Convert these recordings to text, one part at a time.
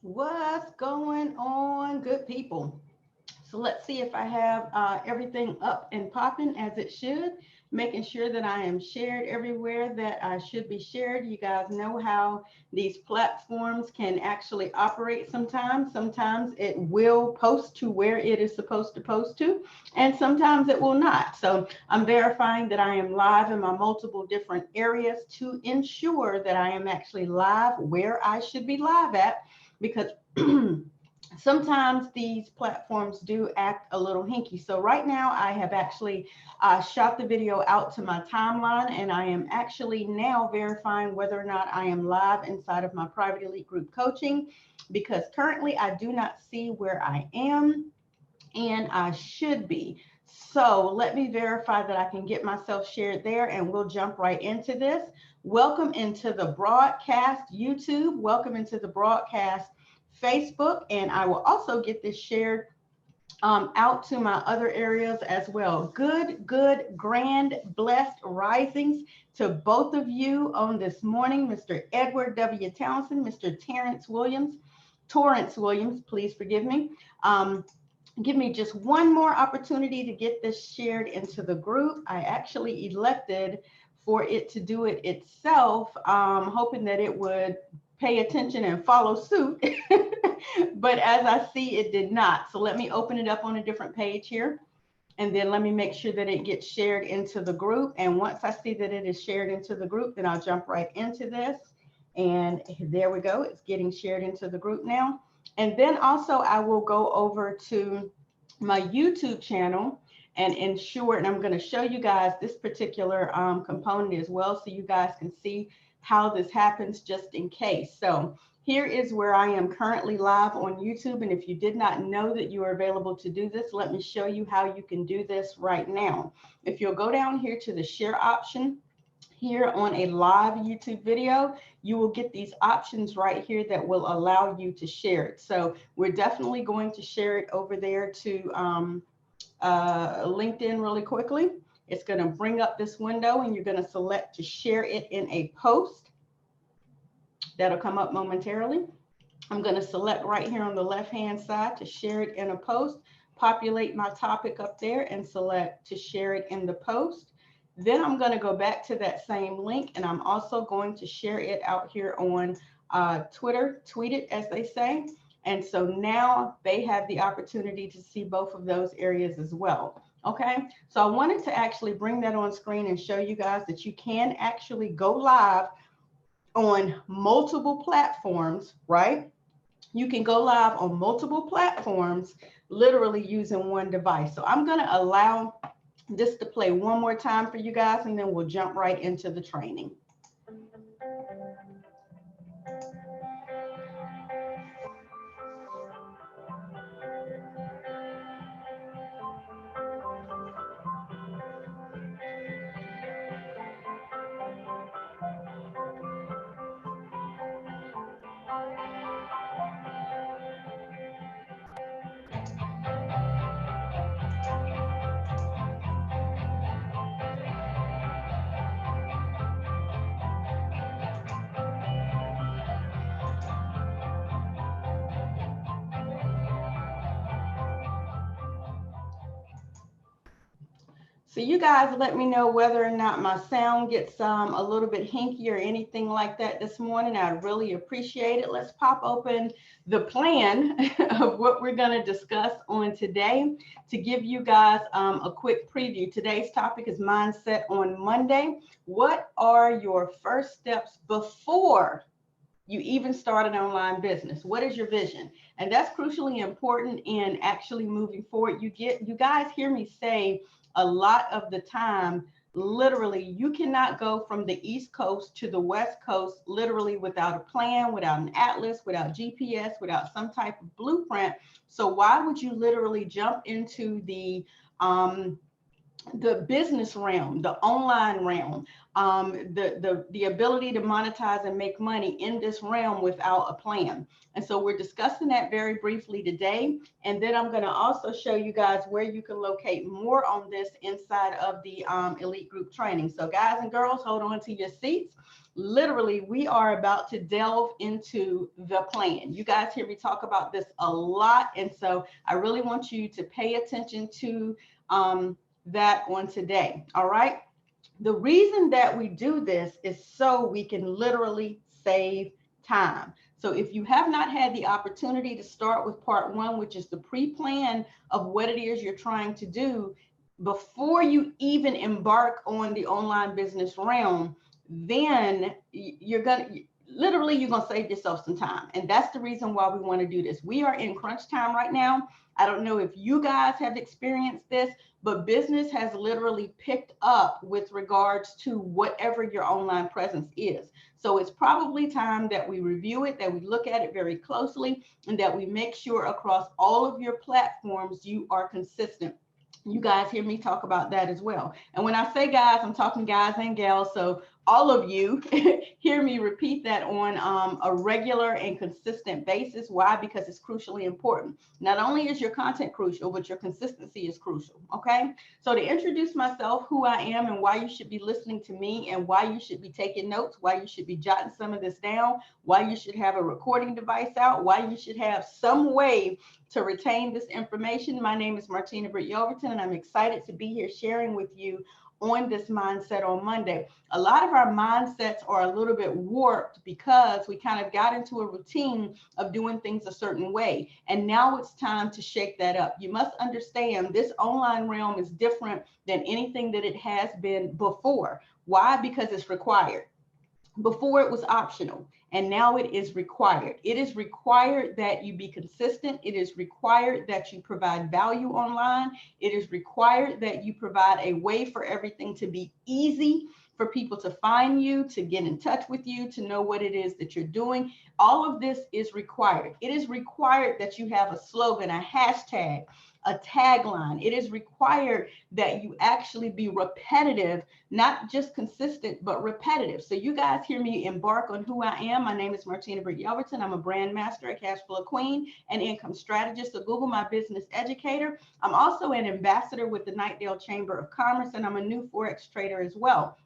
What's going on, good people? So let's see if I have everything up and popping as it should, making sure that I am shared everywhere that I should be shared. You guys know how these platforms can actually operate sometimes. Sometimes it will post to where it is supposed to post to, and sometimes it will not. So I'm verifying that I am live in my multiple different areas to ensure that I am actually live where I should be live at, because sometimes these platforms do act a little hinky. So right now I have actually shot the video out to my timeline, and I am actually now verifying whether or not I am live inside of my private elite group coaching, because currently I do not see where I am and I should be. So let me verify that I can get myself shared there, and we'll jump right into this. Welcome into the broadcast YouTube. Welcome into the broadcast Facebook, and I will also get this shared out to my other areas as well. Good, grand, blessed risings to both of you on this morning, Mr. Edward W. Townsend, Mr. Torrance Williams, please forgive me. Give me just one more opportunity to get this shared into the group. I actually elected for it to do it itself, hoping that it would pay attention and follow suit. But as I see, it did not. So let me open it up on a different page here, and then let me make sure that it gets shared into the group. And once I see that it is shared into the group, then I'll jump right into this. And there we go. It's getting shared into the group now. And then also I will go over to my YouTube channel and ensure, and I'm going to show you guys this particular component as well, so you guys can see how this happens just in case. So here is where I am currently live on YouTube. And if you did not know that you are available to do this, let me show you how you can do this right now. If you'll go down here to the share option here on a live YouTube video, you will get these options right here that will allow you to share it. So we're definitely going to share it over there to LinkedIn really quickly. It's going to bring up this window, and you're going to select to share it in a post. That'll come up momentarily. I'm going to select right here on the left-hand side to share it in a post, populate my topic up there, and select to share it in the post. Then I'm going to go back to that same link, and I'm also going to share it out here on Twitter, tweet it as they say. And so now they have the opportunity to see both of those areas as well. Okay, so I wanted to actually bring that on screen and show you guys that you can actually go live on multiple platforms, right? You can go live on multiple platforms, literally using one device. So I'm going to allow this to play one more time for you guys, and then we'll jump right into the training. So you guys let me know whether or not my sound gets a little bit hinky or anything like that this morning. I'd really appreciate it. Let's pop open the plan of what we're going to discuss on today to give you guys a quick preview. Today's topic is Mindset on Monday. What are your first steps before you even start an online business? What is your vision? And that's crucially important in actually moving forward. You guys hear me say a lot of the time, literally, you cannot go from the East Coast to the West Coast literally without a plan, without an atlas, without GPS, without some type of blueprint. So why would you literally jump into the business realm, the online realm, the ability to monetize and make money in this realm without a plan? And so we're discussing that very briefly today. And then I'm going to also show you guys where you can locate more on this inside of the elite group training. So guys and girls, hold on to your seats. Literally, we are about to delve into the plan. You guys hear me talk about this a lot. And so I really want you to pay attention to that on today. All right. The reason that we do this is so we can literally save time. So if you have not had the opportunity to start with part one, which is the pre-plan of what it is you're trying to do before you even embark on the online business realm, then you're going to save yourself some time. And that's the reason why we want to do this. We are in crunch time right now. I don't know if you guys have experienced this, but business has literally picked up with regards to whatever your online presence is. So it's probably time that we review it, that we look at it very closely, and that we make sure across all of your platforms you are consistent. You guys hear me talk about that as well. And when I say guys, I'm talking guys and gals. So all of you hear me repeat that on a regular and consistent basis. Why? Because it's crucially important. Not only is your content crucial, but your consistency is crucial. Okay. So to introduce myself, who I am and why you should be listening to me and why you should be taking notes, why you should be jotting some of this down, why you should have a recording device out, why you should have some way to retain this information. My name is Martina Britt Yelverton, and I'm excited to be here sharing with you on this Mindset on Monday. A lot of our mindsets are a little bit warped because we kind of got into a routine of doing things a certain way. And now it's time to shake that up. You must understand this online realm is different than anything that it has been before. Why? Because it's required. Before it was optional, and now it is required. It is required that you be consistent. It is required that you provide value online. It is required that you provide a way for everything to be easy, for people to find you, to get in touch with you, to know what it is that you're doing. All of this is required. It is required that you have a slogan, a hashtag, a tagline. It is required that you actually be repetitive, not just consistent, but repetitive. So you guys hear me embark on who I am. My name is Martina Britt Yelverton. I'm a brand master, a cash flow queen, an income strategist, a Google My Business educator. I'm also an ambassador with the Knightdale Chamber of Commerce, and I'm a new Forex trader as well.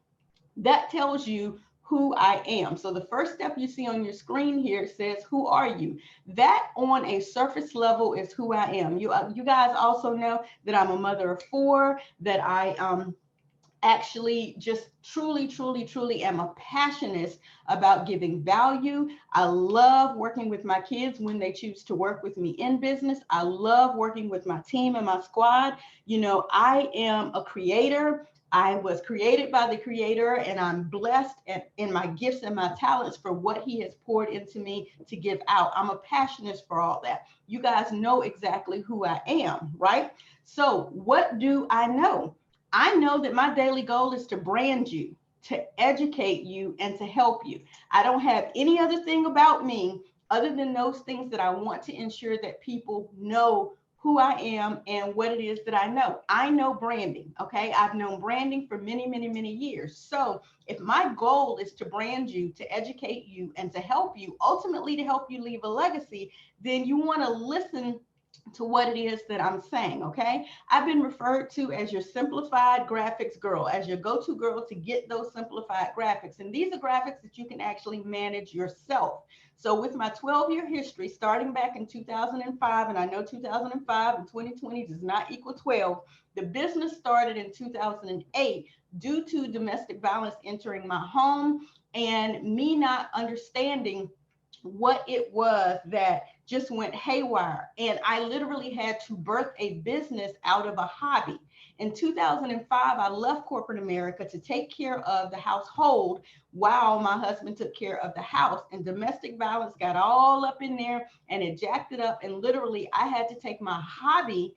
That tells you who I am. So the first step you see on your screen here says, who are you? That on a surface level is who I am. You guys also know that I'm a mother of four, that I actually just truly am a passionate about giving value. I love working with my kids when they choose to work with me in business. I love working with my team and my squad. You know, I am a creator. I was created by the Creator, and I'm blessed in my gifts and my talents for what He has poured into me to give out. I'm a passionate for all that. You guys know exactly who I am, right? So what do I know? I know that my daily goal is to brand you, to educate you, and to help you. I don't have any other thing about me other than those things that I want to ensure that people know who I am and what it is that I know. I know branding, okay? I've known branding for many years. So if my goal is to brand you, to educate you, and to help you, ultimately to help you leave a legacy, then you want to listen to what it is that I'm saying, okay? I've been referred to as your simplified graphics girl, as your go-to girl to get those simplified graphics. And these are graphics that you can actually manage yourself. So with my 12-year history, starting back in 2005, and I know 2005 and 2020 does not equal 12, the business started in 2008 due to domestic violence entering my home and me not understanding what it was that just went haywire. And I literally had to birth a business out of a hobby. In 2005, I left corporate America to take care of the household while my husband took care of the house. And domestic violence got all up in there and it jacked it up. And literally, I had to take my hobby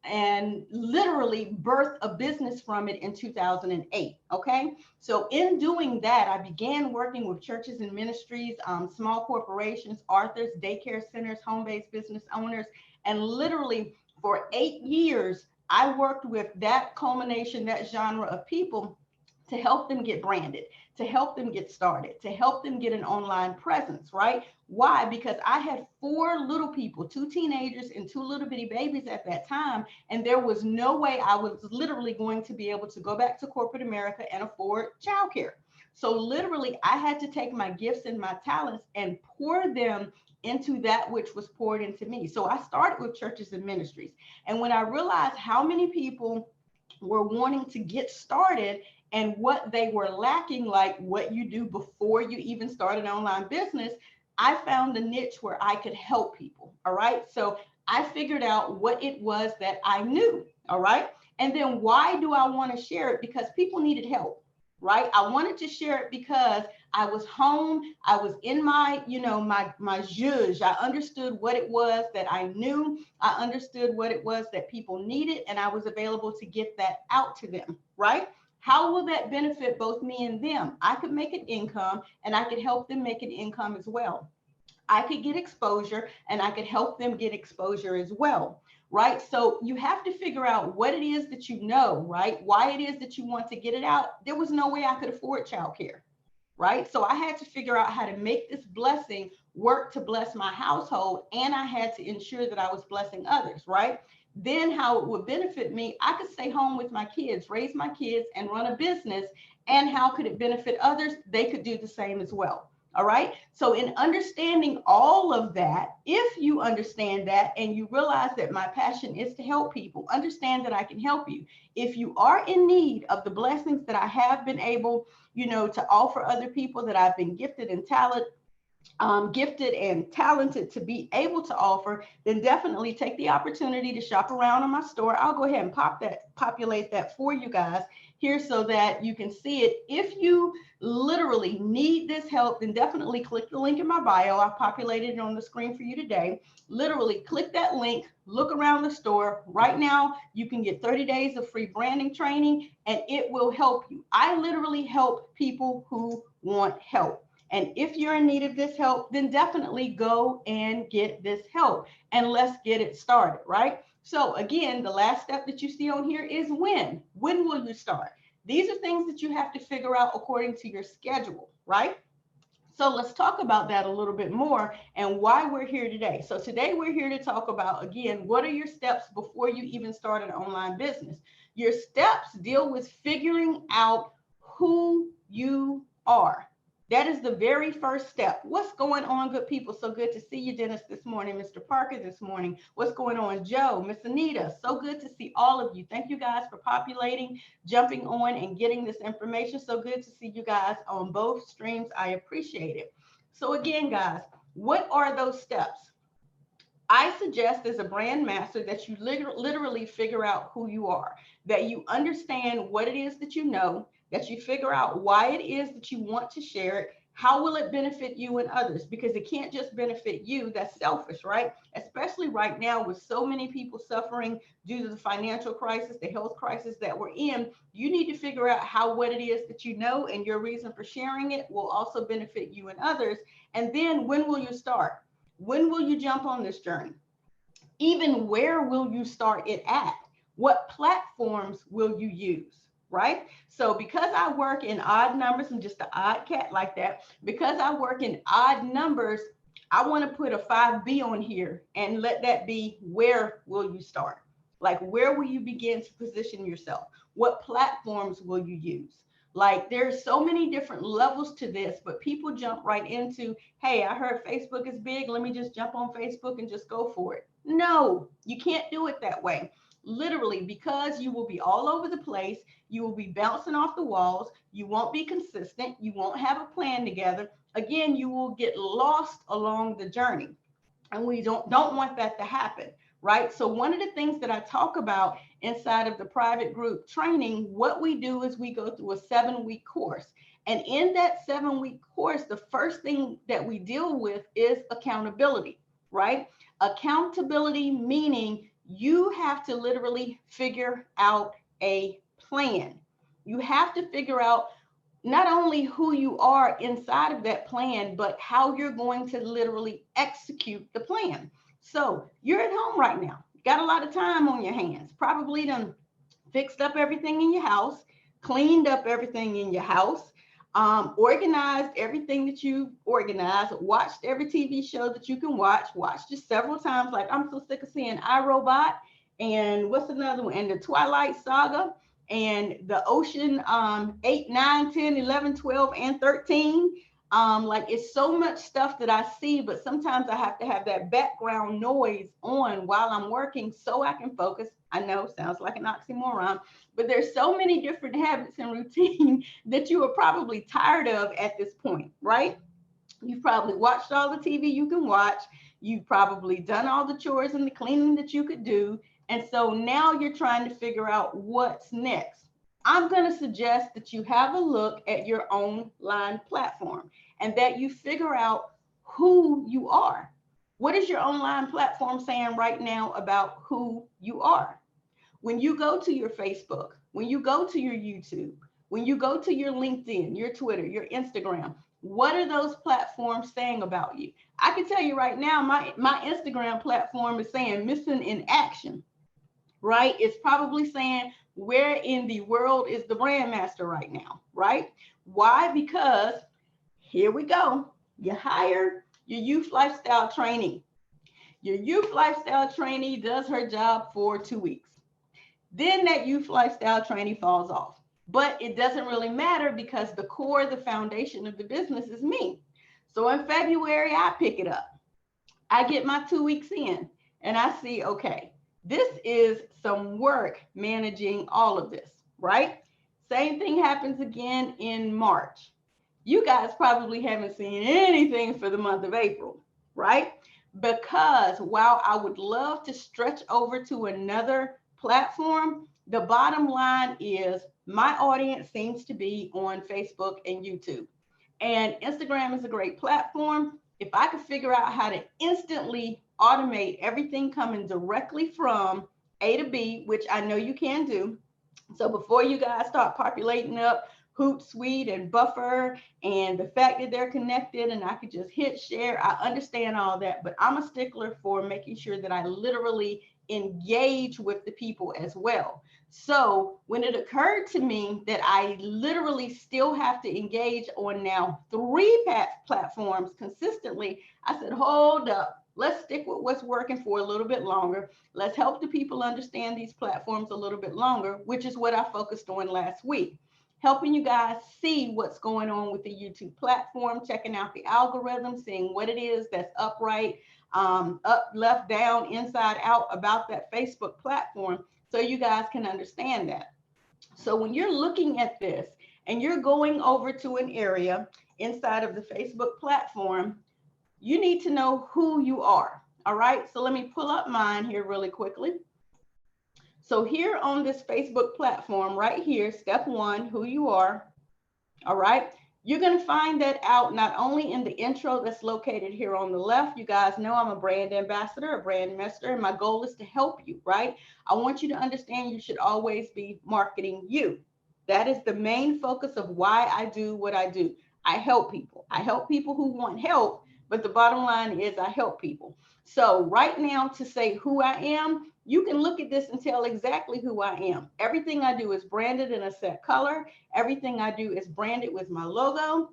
and literally birth a business from it in 2008. Okay. So in doing that, I began working with churches and ministries, small corporations, authors, daycare centers, home-based business owners. And literally for 8 years, I worked with that culmination, that genre of people to help them get branded, to help them get started, to help them get an online presence, right? Why? Because I had 4 little people, 2 teenagers and 2 little bitty babies at that time. And there was no way I was literally going to be able to go back to corporate America and afford childcare. So literally, I had to take my gifts and my talents and pour them into that which was poured into me. So I started with churches and ministries. And when I realized how many people were wanting to get started and what they were lacking, like what you do before you even start an online business, I found a niche where I could help people. All right. So I figured out what it was that I knew. All right. And then why do I want to share it? Because people needed help. Right. I wanted to share it because I was home. I was in my, my zhuzh. I understood what it was that I knew. I understood what it was that people needed, and I was available to get that out to them. Right. How will that benefit both me and them? I could make an income and I could help them make an income as well. I could get exposure and I could help them get exposure as well, right? So you have to figure out what it is that you know, right? Why it is that you want to get it out. There was no way I could afford childcare, right? So I had to figure out how to make this blessing work to bless my household, and I had to ensure that I was blessing others, right? Then how it would benefit me, I could stay home with my kids, raise my kids, and run a business. And how could it benefit others? They could do the same as well. All right. So in understanding all of that, if you understand that and you realize that my passion is to help people, understand that I can help you. If you are in need of the blessings that I have been able, to offer other people, that I've been gifted and talented to be able to offer, then definitely take the opportunity to shop around on my store. I'll go ahead and populate that for you guys here so that you can see it. If you literally need this help, then definitely click the link in my bio. I've populated it on the screen for you today. Literally click that link, look around the store. Right now, you can get 30 days of free branding training, and it will help you. I literally help people who want help. And if you're in need of this help, then definitely go and get this help and let's get it started, right? So again, the last step that you see on here is when. When will you start? These are things that you have to figure out according to your schedule, right? So let's talk about that a little bit more and why we're here today. So today we're here to talk about, again, what are your steps before you even start an online business? Your steps deal with figuring out who you are. That is the very first step. What's going on, good people? So good to see you, Dennis, this morning. Mr. Parker this morning. What's going on, Joe, Miss Anita? So good to see all of you. Thank you guys for populating, jumping on, and getting this information. So good to see you guys on both streams. I appreciate it. So again, guys, what are those steps? I suggest as a brand master that you literally figure out who you are, that you understand what it is that you know, that you figure out why it is that you want to share it. How will it benefit you and others? Because it can't just benefit you. That's selfish, right? Especially right now with so many people suffering due to the financial crisis, the health crisis that we're in. You need to figure out how what it is that you know and your reason for sharing it will also benefit you and others. And then when will you start? When will you jump on this journey? Even where will you start it at? What platforms will you use? Right? So because I work in odd numbers, I'm just an odd cat like that. Because I work in odd numbers, I want to put a 5B on here and let that be, where will you start? Like, where will you begin to position yourself? What platforms will you use? Like, there's so many different levels to this, but people jump right into, hey, I heard Facebook is big. Let me just jump on Facebook and just go for it. No, you can't do it that way. Literally, because you will be all over the place. You will be bouncing off the walls. You won't be consistent. You won't have a plan together. Again, you will get lost along the journey. And we don't want that to happen, right? So one of the things that I talk about inside of the private group training, what we do is we go through a 7-week course. And in that 7-week course, the first thing that we deal with is accountability, right? Accountability meaning you have to literally figure out a plan. You have to figure out not only who you are inside of that plan, but how you're going to literally execute the plan. So you're at home right now, got a lot of time on your hands, probably done fixed up everything in your house, cleaned up everything in your house, organized everything that you organized, watched every TV show that you can watch, watched it several times. Like, I'm so sick of seeing iRobot and what's another one, and the Twilight Saga and the Ocean 8, 9, 10, 11, 12, and 13. Like, it's so much stuff that I see, but sometimes I have to have that background noise on while I'm working so I can focus. I know, sounds like an oxymoron, but there's so many different habits and routine that you are probably tired of at this point, right? You've probably watched all the TV you can watch. You've probably done all the chores and the cleaning that you could do. And so now you're trying to figure out what's next. I'm going to suggest that you have a look at your online platform and that you figure out who you are. What is your online platform saying right now about who you are? When you go to your Facebook, when you go to your YouTube, when you go to your LinkedIn, your Twitter, your Instagram, what are those platforms saying about you? I can tell you right now, my Instagram platform is saying missing in action, right? It's probably saying, where in the world is the BrandMaster right now, right? Why? Because here we go. You hire your youth lifestyle trainee. Your youth lifestyle trainee does her job for 2 weeks. Then that youth lifestyle trainee falls off. But it doesn't really matter because the core, the foundation of the business is me. So in February, I pick it up. I get my 2 weeks in and I see, okay, this is some work managing all of this, right? Same thing happens again in March. You guys probably haven't seen anything for the month of April, right? Because while I would love to stretch over to another platform, the bottom line is my audience seems to be on Facebook and YouTube. And Instagram is a great platform. If I could figure out how to instantly automate everything coming directly from A to B, which I know you can do. So before you guys start populating up Hootsuite and Buffer and the fact that they're connected and I could just hit share, I understand all that, but I'm a stickler for making sure that I literally engage with the people as well. So when it occurred to me that I literally still have to engage on now 3 platforms consistently, I said, hold up, let's stick with what's working for a little bit longer. Let's help the people understand these platforms a little bit longer, which is what I focused on last week. Helping you guys see what's going on with the YouTube platform, checking out the algorithm, seeing what it is that's upright, up, left, down, inside, out about that Facebook platform, so you guys can understand that. So when you're looking at this and you're going over to an area inside of the Facebook platform, you need to know who you are. All right, so let me pull up mine here really quickly. So here on this Facebook platform right here, step 1, who you are. All right. You're going to find that out not only in the intro that's located here on the left. You guys know I'm a brand ambassador, a brand master, and my goal is to help you, right? I want you to understand you should always be marketing you. That is the main focus of why I do what I do. I help people. I help people who want help, but the bottom line is I help people. So right now, to say who I am, you can look at this and tell exactly who I am. Everything I do is branded in a set color. Everything I do is branded with my logo.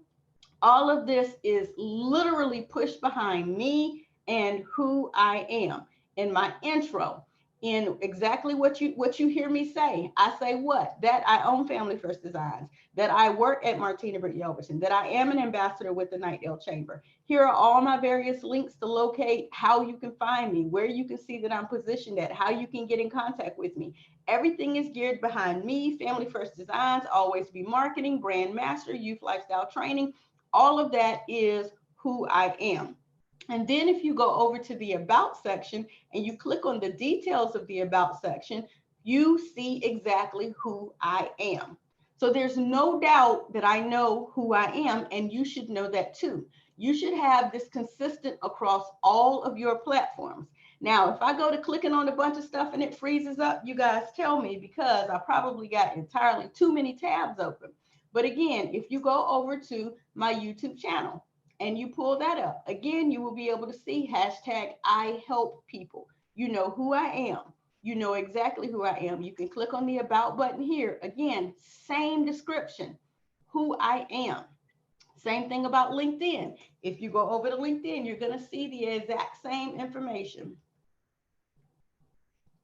All of this is literally pushed behind me and who I am. In my intro, in exactly what you hear me say, I say what? That I own Family First Designs, that I work at Martina Britt Yelverton, that I am an ambassador with the Nightdale Chamber. Here are all my various links to locate how you can find me, where you can see that I'm positioned at, how you can get in contact with me. Everything is geared behind me, Family First Designs, Always Be Marketing, BrandMaster, Youth Lifestyle Training. All of that is who I am. And then if you go over to the About section and you click on the details of the About section, you see exactly who I am. So there's no doubt that I know who I am, and you should know that too. You should have this consistent across all of your platforms. Now, if I go to clicking on a bunch of stuff and it freezes up, you guys tell me, because I probably got entirely too many tabs open. But again, if you go over to my YouTube channel and you pull that up, again, you will be able to see hashtag I help people. You know who I am. You know exactly who I am. You can click on the About button here. Again, same description, who I am. Same thing about LinkedIn. If you go over to LinkedIn, you're going to see the exact same information.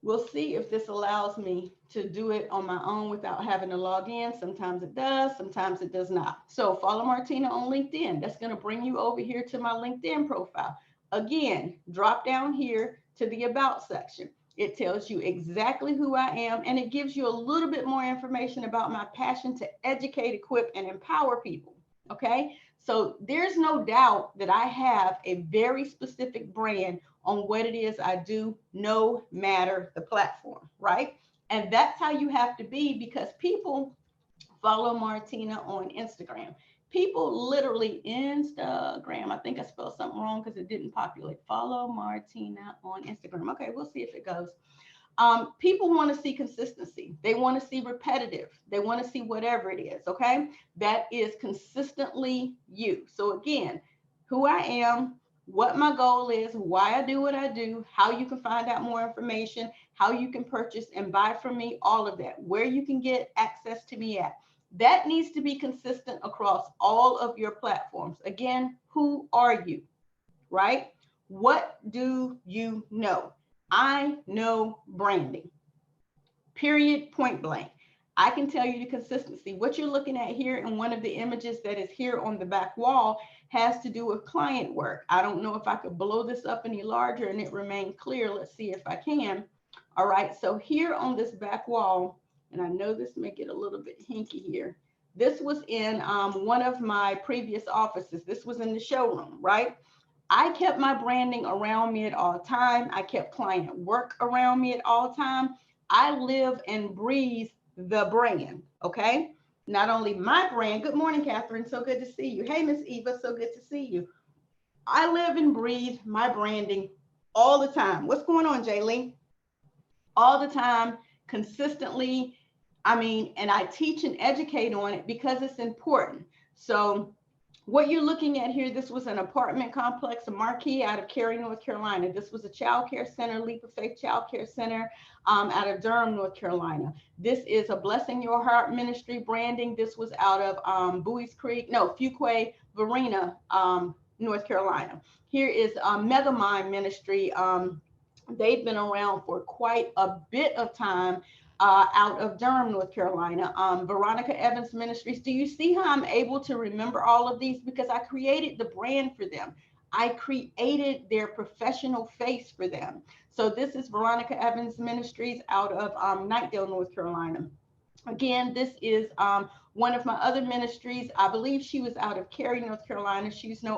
We'll see if this allows me to do it on my own without having to log in. Sometimes it does, sometimes it does not. So follow Martina on LinkedIn. That's going to bring you over here to my LinkedIn profile. Again, drop down here to the About section. It tells you exactly who I am, and it gives you a little bit more information about my passion to educate, equip, and empower people. Okay, so there's no doubt that I have a very specific brand on what it is I do, no matter the platform, right? And that's how you have to be, because people follow Martina on Instagram. People literally, Instagram, I think I spelled something wrong because it didn't populate. Follow Martina on Instagram. Okay, we'll see if it goes. People want to see consistency. They want to see repetitive. They want to see whatever it is, okay? That is consistently you. So again, who I am, what my goal is, why I do what I do, how you can find out more information, how you can purchase and buy from me, all of that, where you can get access to me at. That needs to be consistent across all of your platforms. Again, who are you, right? What do you know? I know branding, period, point blank. I can tell you the consistency. What you're looking at here in one of the images that is here on the back wall has to do with client work. I don't know if I could blow this up any larger and it remain clear. Let's see if I can. All right, so here on this back wall, and I know this may get a little bit hinky here. This was in one of my previous offices. This was in the showroom, right? I kept my branding around me at all time. I kept client work around me at all time. I live and breathe the brand, okay? Not only my brand. Good morning, Catherine. So good to see you. Hey, Miss Eva. So good to see you. I live and breathe my branding all the time. What's going on, Jaylee? All the time, consistently. I mean, and I teach and educate on it because it's important. So what you're looking at here, this was an apartment complex, a marquee out of Cary, North Carolina. This was a child care center, Leap of Faith Child Care Center out of Durham, North Carolina. This is a Blessing Your Heart ministry branding. This was out of Fuquay, Varina, North Carolina. Here is Megamind Ministry. They've been around for quite a bit of time. Out of Durham, North Carolina, Veronica Evans Ministries. Do you see how I'm able to remember all of these? Because I created the brand for them. I created their professional face for them. So this is Veronica Evans Ministries out of Nightdale, North Carolina. Again, this is one of my other ministries. I believe she was out of Cary, North Carolina. She's no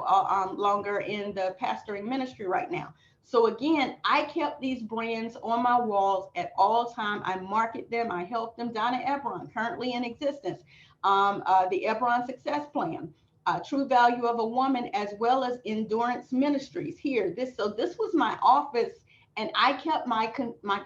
longer in the pastoring ministry right now. So again, I kept these brands on my walls at all time. I market them. I help them. Donna Ebron, currently in existence. The Ebron Success Plan, True Value of a Woman, as well as Endurance Ministries here. This was my office, and I kept my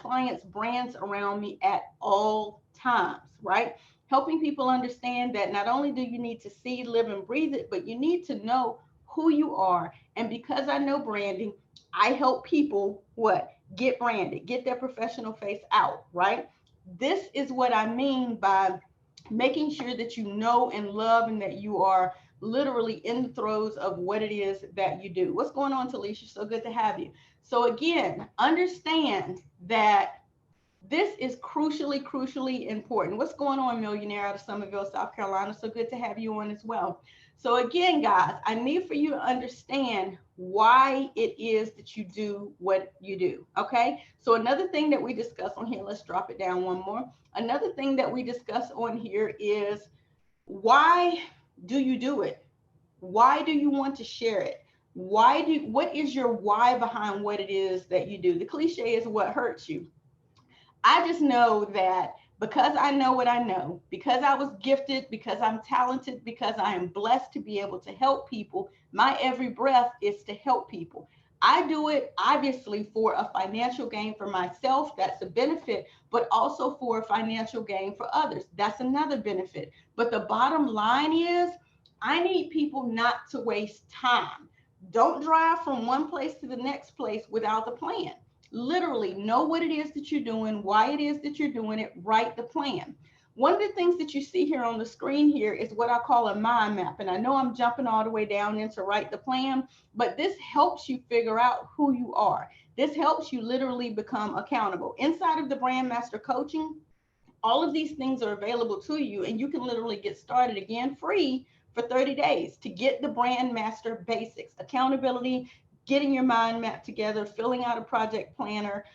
clients' brands around me at all times, right? Helping people understand that not only do you need to see, live, and breathe it, but you need to know who you are. And because I know branding, I help people get branded, get their professional face out, right? This is what I mean by making sure that you know and love and that you are literally in the throes of what it is that you do. What's going on, Talisha? So good to have you. So again, understand that this is crucially important. What's going on, millionaire out of Summerville, South Carolina? So good to have you on as well. So again, guys, I need for you to understand why it is that you do what you do. Okay. So another thing that we discuss on here, let's drop it down one more. Another thing that we discuss on here is, why do you do it? Why do you want to share it? What is your why behind what it is that you do? The cliche is what hurts you. I just know that because I know what I know, because I was gifted, because I'm talented, because I am blessed to be able to help people, my every breath is to help people. I do it obviously for a financial gain for myself. That's a benefit, but also for a financial gain for others. That's another benefit. But the bottom line is, I need people not to waste time. Don't drive from one place to the next place without a plan. Literally know what it is that you're doing, why it is that you're doing it, write the plan. One of the things that you see here on the screen here is what I call a mind map. And I know I'm jumping all the way down into write the plan, but this helps you figure out who you are. This helps you literally become accountable. Inside of the BrandMaster coaching, all of these things are available to you, and you can literally get started again free for 30 days to get the BrandMaster basics, accountability, getting your mind map together, filling out a project planner,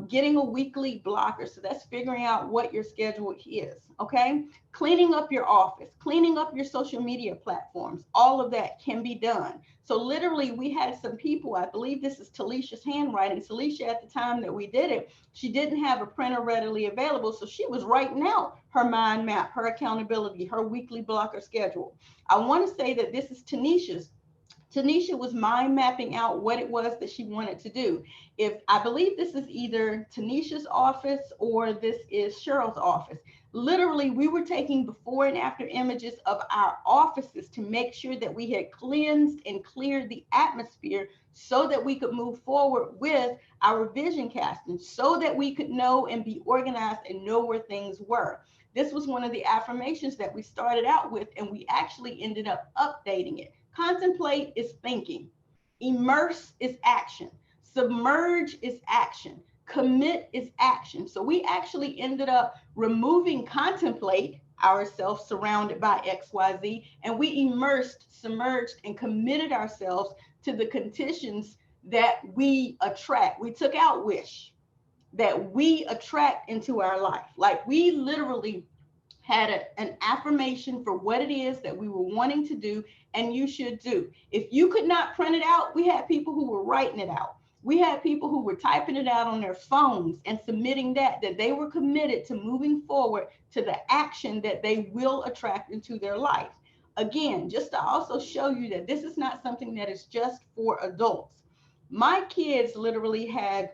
getting a weekly blocker. So that's figuring out what your schedule is, okay? Cleaning up your office, cleaning up your social media platforms, all of that can be done. So literally we had some people, I believe this is Talisha's handwriting. Talisha, at the time that we did it, she didn't have a printer readily available. So she was writing out her mind map, her accountability, her weekly blocker schedule. I want to say that this is Tanisha's. Tanisha was mind mapping out what it was that she wanted to do. If I believe this is either Tanisha's office or this is Cheryl's office. Literally, we were taking before and after images of our offices to make sure that we had cleansed and cleared the atmosphere so that we could move forward with our vision casting, so that we could know and be organized and know where things were. This was one of the affirmations that we started out with, and we actually ended up updating it. Contemplate is thinking. Immerse is action. Submerge is action. Commit is action. So we actually ended up removing contemplate, ourselves surrounded by XYZ, and we immersed, submerged, and committed ourselves to the conditions that we attract. We took out wish, that we attract into our life. Like we literally had an affirmation for what it is that we were wanting to do and you should do. If you could not print it out, we had people who were writing it out. We had people who were typing it out on their phones and submitting that they were committed to moving forward to the action that they will attract into their life. Again, just to also show you that this is not something that is just for adults. My kids literally had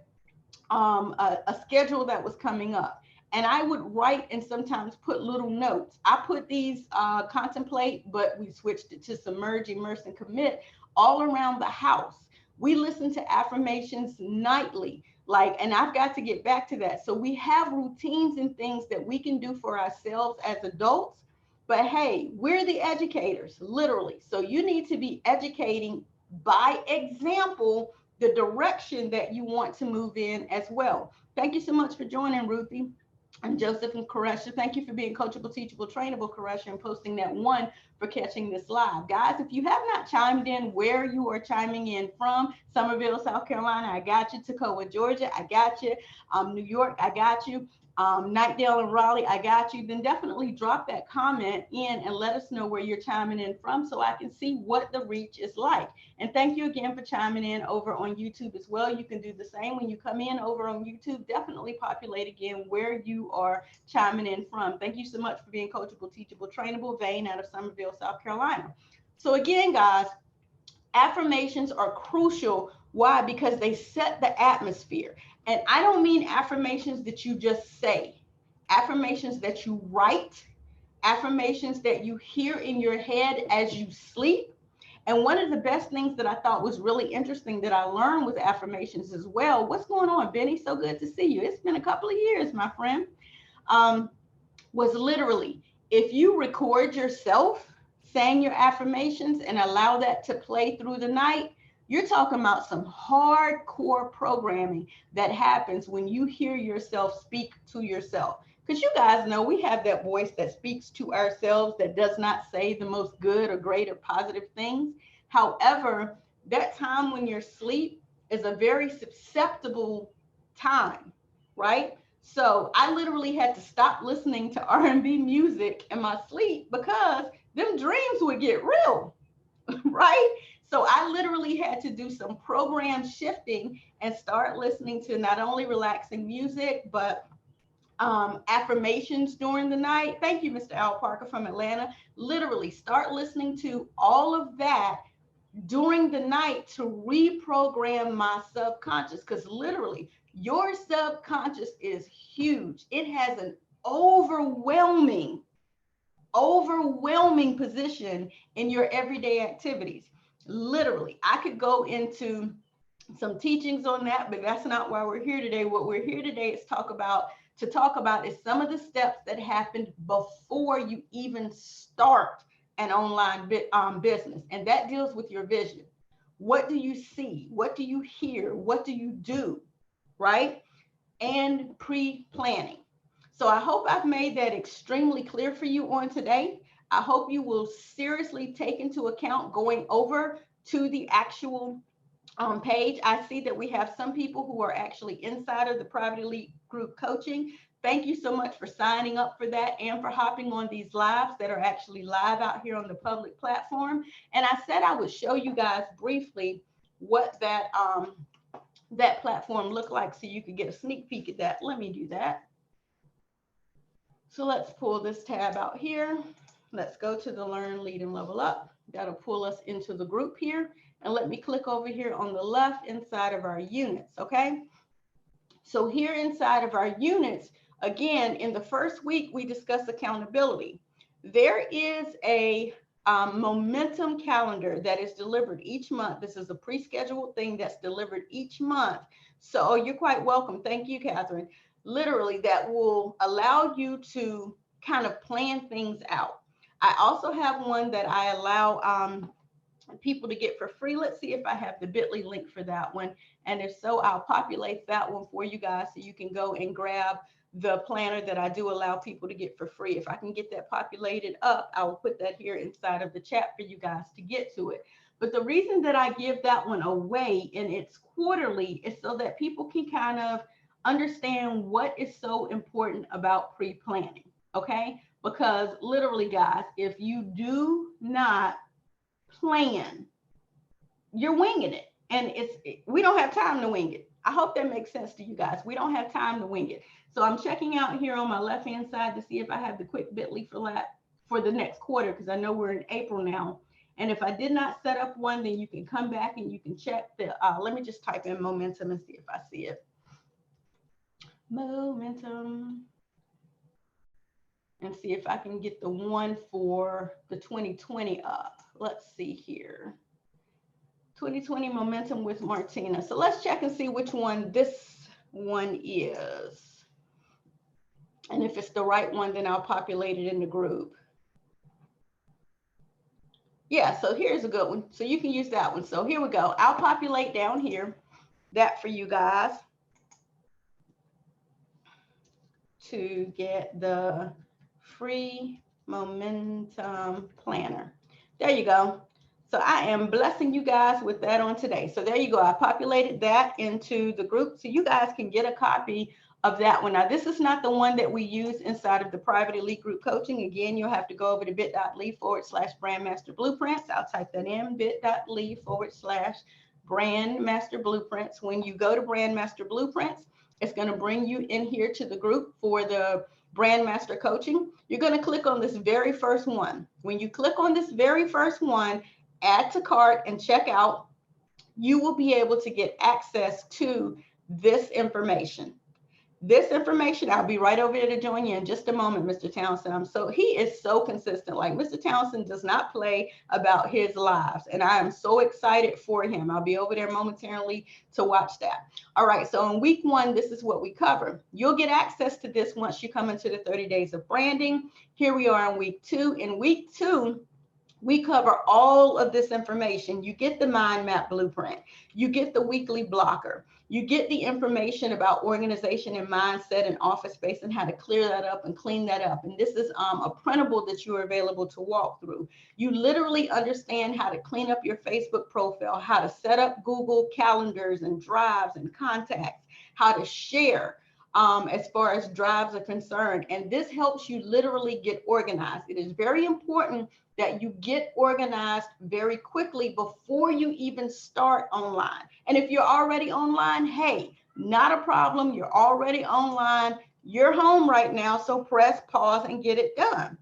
a schedule that was coming up. And I would write and sometimes put little notes. I put these contemplate, but we switched it to submerge, immerse, and commit all around the house. We listen to affirmations nightly. And I've got to get back to that. So we have routines and things that we can do for ourselves as adults. But hey, we're the educators, literally. So you need to be educating by example the direction that you want to move in as well. Thank you so much for joining, Ruthie. And Joseph and Koresha, thank you for being coachable, teachable, trainable, Koresha, and posting that one for catching this live. Guys, if you have not chimed in where you are chiming in from, Summerville, South Carolina, I got you. Tacoma, Georgia, I got you. New York, I got you. Nightdale and Raleigh, I got you. Then definitely drop that comment in and let us know where you're chiming in from so I can see what the reach is like. And thank you again for chiming in over on YouTube as well. You can do the same when you come in over on YouTube. Definitely populate again where you are chiming in from. Thank you so much for being coachable, teachable, trainable. Vane out of Summerville, South Carolina. So again, guys, affirmations are crucial. Why? Because they set the atmosphere. And I don't mean affirmations that you just say, affirmations that you write, affirmations that you hear in your head as you sleep. And one of the best things that I thought was really interesting that I learned with affirmations as well. What's going on, Benny? So good to see you. It's been a couple of years, my friend. Was literally, if you record yourself saying your affirmations and allow that to play through the night, you're talking about some hardcore programming that happens when you hear yourself speak to yourself. Because you guys know we have that voice that speaks to ourselves that does not say the most good or great or positive things. However, that time when you're asleep is a very susceptible time, right? So I literally had to stop listening to R&B music in my sleep because them dreams would get real, right? So I literally had to do some program shifting and start listening to not only relaxing music, but affirmations during the night. Thank you, Mr. Al Parker from Atlanta. Literally start listening to all of that during the night to reprogram my subconscious, because literally your subconscious is huge. It has an overwhelming position in your everyday activities. Literally, I could go into some teachings on that, but that's not why we're here today. What we're here today is talk about is some of the steps that happened before you even start an online business, and that deals with your vision. What do you see? What do you hear? What do you do? Right? And pre-planning. So I hope I've made that extremely clear for you on today. I hope you will seriously take into account going over to the actual page. I see that we have some people who are actually inside of the private elite group coaching. Thank you so much for signing up for that and for hopping on these lives that are actually live out here on the public platform. And I said I would show you guys briefly what that that platform looked like so you could get a sneak peek at that. Let me do that. So let's pull this tab out here. Let's go to the Learn, Lead, and Level Up. That'll pull us into the group here. And let me click over here on the left inside of our units, okay? So here inside of our units, again, in the first week, we discussed accountability. There is a momentum calendar that is delivered each month. This is a pre-scheduled thing that's delivered each month. So you're quite welcome. Thank you, Catherine. Literally, that will allow you to kind of plan things out. I also have one that I allow people to get for free. Let's see if I have the bit.ly link for that one. And if so, I'll populate that one for you guys so you can go and grab the planner that I do allow people to get for free. If I can get that populated up, I will put that here inside of the chat for you guys to get to it. But the reason that I give that one away and it's quarterly is so that people can kind of understand what is so important about pre-planning, okay? Because literally, guys, if you do not plan, you're winging it. And we don't have time to wing it. I hope that makes sense to you guys. We don't have time to wing it. So I'm checking out here on my left-hand side to see if I have the quick bit.ly for that for the next quarter, because I know we're in April now. And if I did not set up one, then you can come back and you can check the, let me just type in momentum and see if I see it. Momentum. And see if I can get the one for the 2020 up. Let's see here. 2020 momentum with Martina. So let's check and see which one this one is. And if it's the right one, then I'll populate it in the group. Yeah, so here's a good one. So you can use that one. So here we go. I'll populate down here that for you guys to get the free momentum planner. There you go. So I am blessing you guys with that on today. So there you go. I populated that into the group so you guys can get a copy of that one. Now, this is not the one that we use inside of the private elite group coaching. Again, you'll have to go over to bit.ly/BrandMaster Blueprints. I'll type that in, bit.ly/BrandMaster Blueprints. When you go to BrandMaster Blueprints, it's going to bring you in here to the group for the BrandMaster coaching. You're going to click on this very first one. When you click on this very first one, add to cart and check out, you will be able to get access to this information. This information, I'll be right over there to join you in just a moment, Mr. Townsend. He is so consistent. Like, Mr. Townsend does not play about his lives, and I am so excited for him. I'll be over there momentarily to watch that. All right, so in week one, this is what we cover. You'll get access to this once you come into the 30 days of branding. Here we are in week two. In week two, We cover all of this information. You get the mind map blueprint. You get the weekly blocker. You get the information about organization and mindset and office space and how to clear that up and clean that up. And this is a printable that you are available to walk through. You literally understand how to clean up your Facebook profile, how to set up Google calendars and drives and contacts, how to share as far as drives are concerned. And this helps you literally get organized. It is very important that you get organized very quickly before you even start online. And if you're already online, hey, not a problem. You're already online. You're home right now. So press pause and get it done.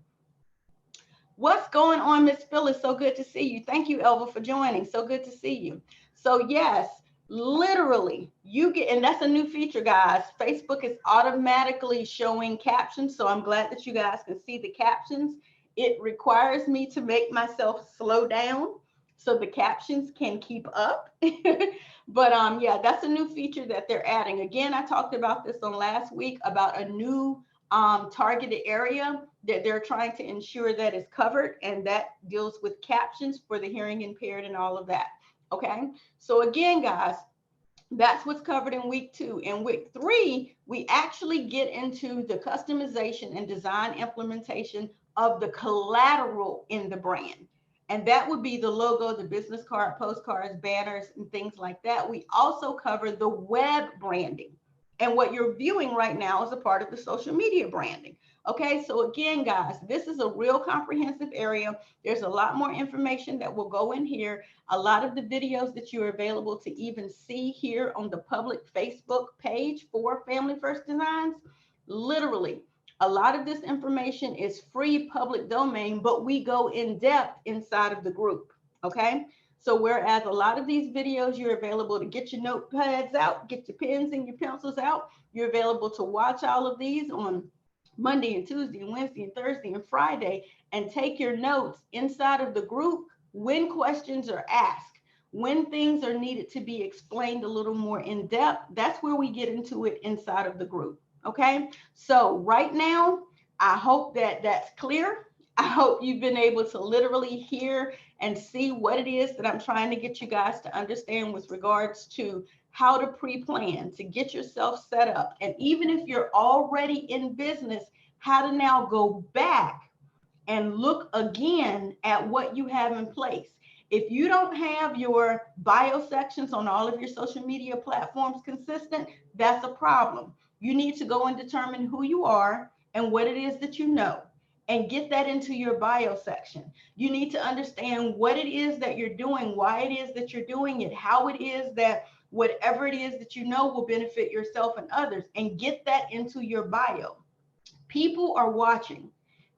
What's going on, Miss Phyllis? So good to see you. Thank you, Elva, for joining. So good to see you. So yes, literally you get, and that's a new feature, guys. Facebook is automatically showing captions. So I'm glad that you guys can see the captions. It requires me to make myself slow down so the captions can keep up. But yeah, that's a new feature that they're adding. Again, I talked about this on last week about a new targeted area that they're trying to ensure that is covered, and that deals with captions for the hearing impaired and all of that. Okay, so again, guys, that's what's covered in week 2. In week 3, we actually get into the customization and design implementation of the collateral in the brand. And that would be the logo, the business card, postcards, banners, and things like that. We also cover the web branding. And what you're viewing right now is a part of the social media branding. Okay, so again, guys, this is a real comprehensive area. There's a lot more information that will go in here. A lot of the videos that you're available to even see here on the public Facebook page for Family First Designs, literally, a lot of this information is free public domain, but we go in depth inside of the group. Okay, so whereas a lot of these videos, you're available to get your notepads out, get your pens and your pencils out. You're available to watch all of these on Monday and Tuesday and Wednesday and Thursday and Friday and take your notes inside of the group when questions are asked, when things are needed to be explained a little more in depth. That's where we get into it inside of the group. Okay, so right now, I hope that that's clear. I hope you've been able to literally hear and see what it is that I'm trying to get you guys to understand with regards to how to pre-plan, to get yourself set up. And even if you're already in business, how to now go back and look again at what you have in place. If you don't have your bio sections on all of your social media platforms consistent, that's a problem. You need to go and determine who you are and what it is that you know, and get that into your bio section. You need to understand what it is that you're doing, why it is that you're doing it, how it is that whatever it is that you know will benefit yourself and others, and get that into your bio. People are watching.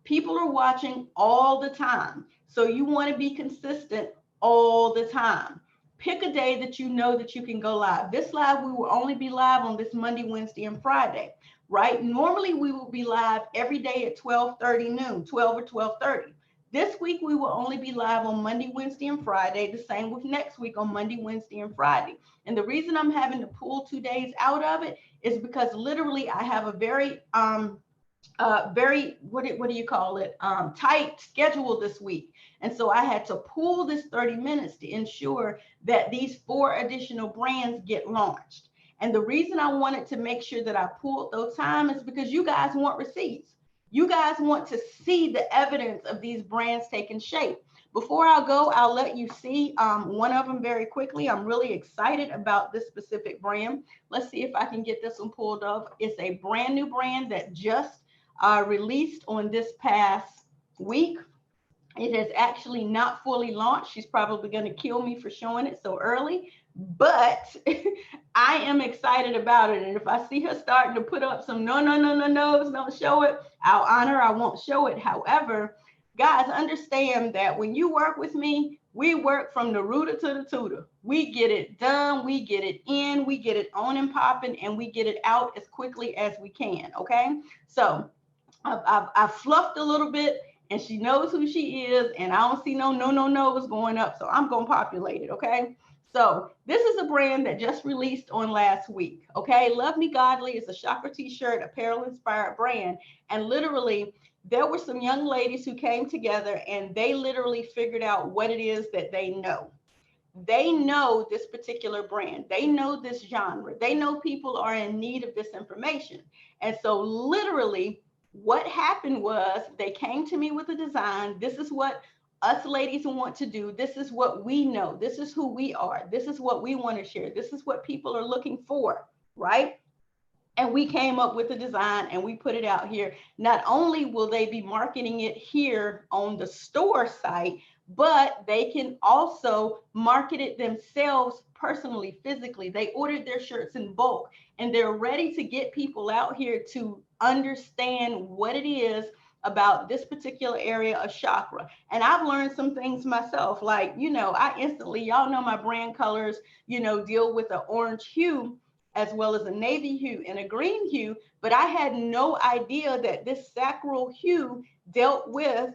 People are watching all the time. So you want to be consistent all the time. Pick a day that you know that you can go live. This live, we will only be live on this Monday, Wednesday, and Friday, right? Normally, we will be live every day at 12:30 noon, 12 or 12:30. This week, we will only be live on Monday, Wednesday, and Friday. The same with next week on Monday, Wednesday, and Friday. And the reason I'm having to pull 2 days out of it is because literally I have a very what do you call it, tight schedule this week. And so I had to pull this 30 minutes to ensure that these 4 additional brands get launched. And the reason I wanted to make sure that I pulled those time is because you guys want receipts. You guys want to see the evidence of these brands taking shape. Before I go, I'll let you see one of them very quickly. I'm really excited about this specific brand. Let's see if I can get this one pulled up. It's a brand new brand that just released on this past week. It has actually not fully launched. She's probably going to kill me for showing it so early, but I am excited about it. And if I see her starting to put up some no's, don't show it, I'll honor, I won't show it. However, guys, understand that when you work with me, we work from the rooter to the tutor. We get it done, we get it in, we get it on and popping, and we get it out as quickly as we can, okay? So I've fluffed a little bit, and she knows who she is, and I don't see no's going up, so I'm going to populate it, okay? So this is a brand that just released on last week, okay? Love Me Godly is a chakra t-shirt, apparel-inspired brand, and literally there were some young ladies who came together and they literally figured out what it is that they know. They know this particular brand. They know this genre. They know people are in need of this information. And so literally what happened was they came to me with a design. This is what us ladies want to do. This is what we know. This is who we are. This is what we want to share. This is what people are looking for, right? And we came up with a design and we put it out here. Not only will they be marketing it here on the store site, but they can also market it themselves personally, physically. They ordered their shirts in bulk and they're ready to get people out here to understand what it is about this particular area of chakra. And I've learned some things myself, like, I instantly, y'all know my brand colors, deal with an orange hue as well as a navy hue and a green hue, but I had no idea that this sacral hue dealt with,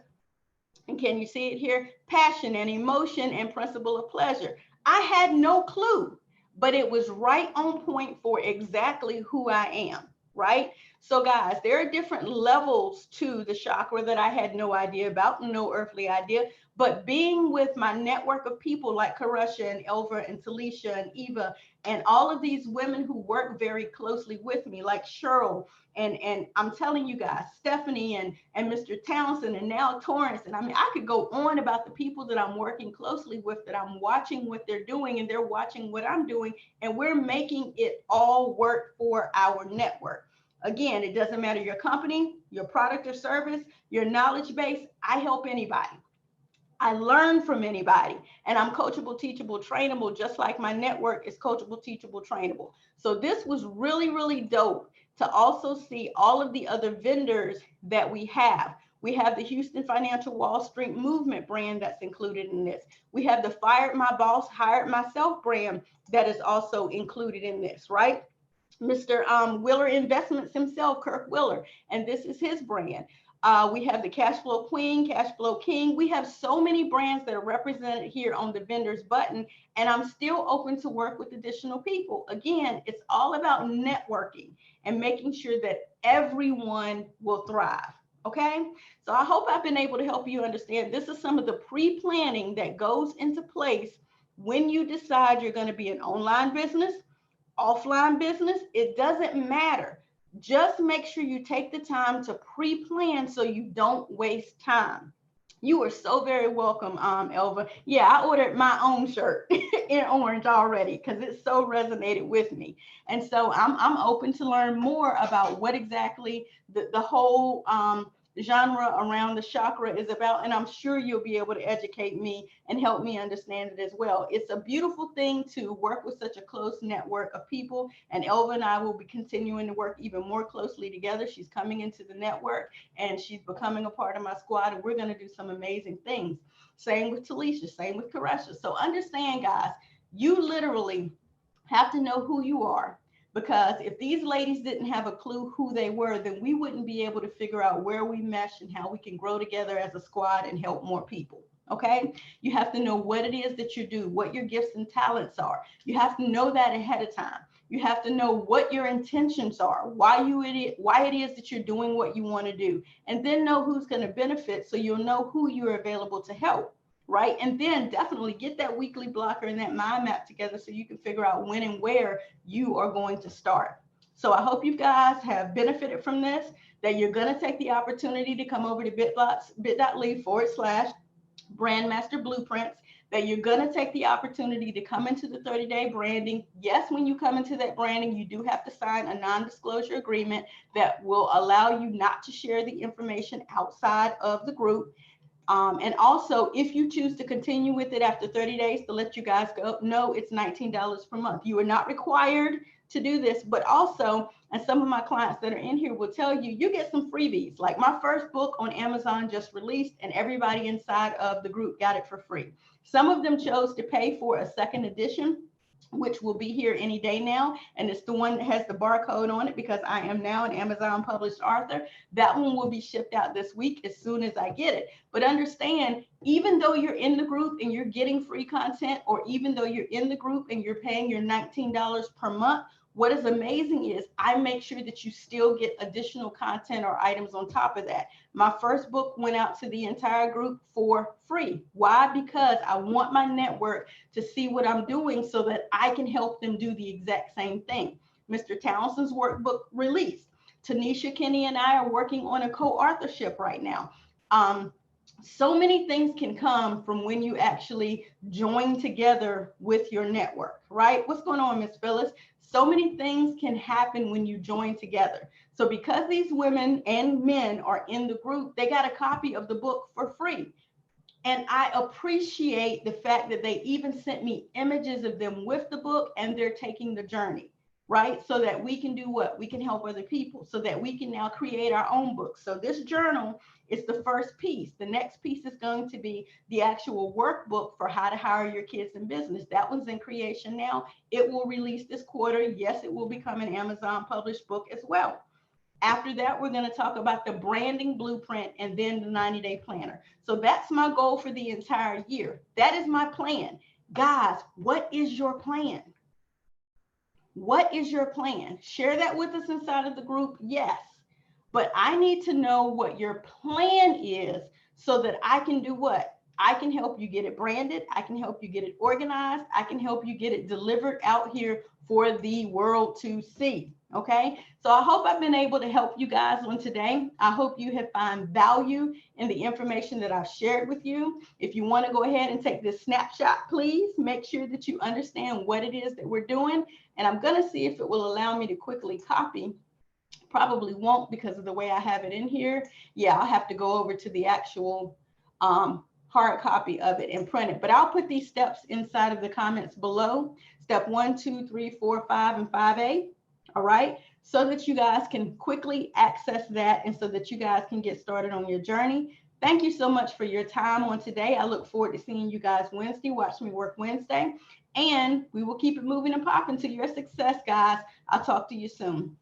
and can you see it here, passion and emotion and principle of pleasure. I had no clue, but it was right on point for exactly who I am, right? So guys, there are different levels to the chakra that I had no idea about, no earthly idea, but being with my network of people like Karusha and Elva and Talisha and Eva and all of these women who work very closely with me, like Cheryl, and I'm telling you guys, Stephanie and Mr. Townsend, and now Torrance. And I mean, I could go on about the people that I'm working closely with, that I'm watching what they're doing and they're watching what I'm doing, and we're making it all work for our network. Again, it doesn't matter your company, your product or service, your knowledge base. I help anybody. I learn from anybody, and I'm coachable, teachable, trainable, just like my network is coachable, teachable, trainable. So this was really, really dope to also see all of the other vendors that we have. We have the Houston Financial Wall Street Movement brand that's included in this. We have the Fired My Boss, Hired Myself brand that is also included in this, right? Mr. Willer Investments himself, Kirk Willer, and this is his brand. We have the Cash Flow Queen, Cash Flow King. We have so many brands that are represented here on the vendors button, and I'm still open to work with additional people. Again, it's all about networking and making sure that everyone will thrive. Okay, so I hope I've been able to help you understand. This is some of the pre-planning that goes into place when you decide you're going to be an online business, offline business. It doesn't matter. Just make sure you take the time to pre-plan so you don't waste time. You are so very welcome, Elva. Yeah, I ordered my own shirt in orange already because it so resonated with me. And so I'm open to learn more about what exactly the whole genre around the chakra is about, and I'm sure you'll be able to educate me and help me understand it as well. It's a beautiful thing to work with such a close network of people, and Elva and I will be continuing to work even more closely together. She's coming into the network and she's becoming a part of my squad, and we're going to do some amazing things. Same with Talisha, same with Karesha. So understand, guys, you literally have to know who you are, because if these ladies didn't have a clue who they were, then we wouldn't be able to figure out where we mesh and how we can grow together as a squad and help more people. Okay, you have to know what it is that you do, what your gifts and talents are. You have to know that ahead of time. You have to know what your intentions are, why it is that you're doing what you want to do, and then know who's going to benefit, so you'll know who you're available to help. Right. And then definitely get that weekly blocker and that mind map together so you can figure out when and where you are going to start. So I hope you guys have benefited from this, that you're going to take the opportunity to come over to bit.ly/BrandMaster Blueprints, that you're going to take the opportunity to come into the 30-day branding. Yes, when you come into that branding, you do have to sign a non-disclosure agreement that will allow you not to share the information outside of the group. And also, if you choose to continue with it after 30 days, to let you guys know, it's $19 per month. You are not required to do this, but also, and some of my clients that are in here will tell you, you get some freebies. Like my first book on Amazon just released, and everybody inside of the group got it for free. Some of them chose to pay for a second edition, which will be here any day now. And it's the one that has the barcode on it, because I am now an Amazon published author. That one will be shipped out this week as soon as I get it. But understand, even though you're in the group and you're getting free content, or even though you're in the group and you're paying your $19 per month, What is amazing is I make sure that you still get additional content or items on top of that. My first book went out to the entire group for free. Why? Because I want my network to see what I'm doing so that I can help them do the exact same thing. Mr. Townsend's workbook released. Tanisha, Kenny, and I are working on a co-authorship right now. So many things can come from when you actually join together with your network, right? What's going on, Miss Phyllis? So many things can happen when you join together. So because these women and men are in the group, they got a copy of the book for free. And I appreciate the fact that they even sent me images of them with the book and they're taking the journey, right? So that we can do what? We can help other people, so that we can now create our own books. So this journal is the first piece. The next piece is going to be the actual workbook for how to hire your kids in business. That one's in creation now. It will release this quarter. Yes, it will become an Amazon published book as well. After that, we're going to talk about the branding blueprint and then the 90-day planner. So that's my goal for the entire year. That is my plan. Guys, what is your plan? What is your plan? Share that with us inside of the group. Yes. But I need to know what your plan is so that I can do what? I can help you get it branded. I can help you get it organized. I can help you get it delivered out here for the world to see. Okay, so I hope I've been able to help you guys on today. I hope you have found value in the information that I've shared with you. If you want to go ahead and take this snapshot, please make sure that you understand what it is that we're doing. And I'm going to see if it will allow me to quickly copy. Probably won't because of the way I have it in here. Yeah, I'll have to go over to the actual hard copy of it and print it. But I'll put these steps inside of the comments below. Step 1, 2, 3, 4, 5, and 5A. All right, so that you guys can quickly access that and so that you guys can get started on your journey. Thank you so much for your time on today. I look forward to seeing you guys Wednesday. Watch me work Wednesday, and we will keep it moving and popping to your success, guys. I'll talk to you soon.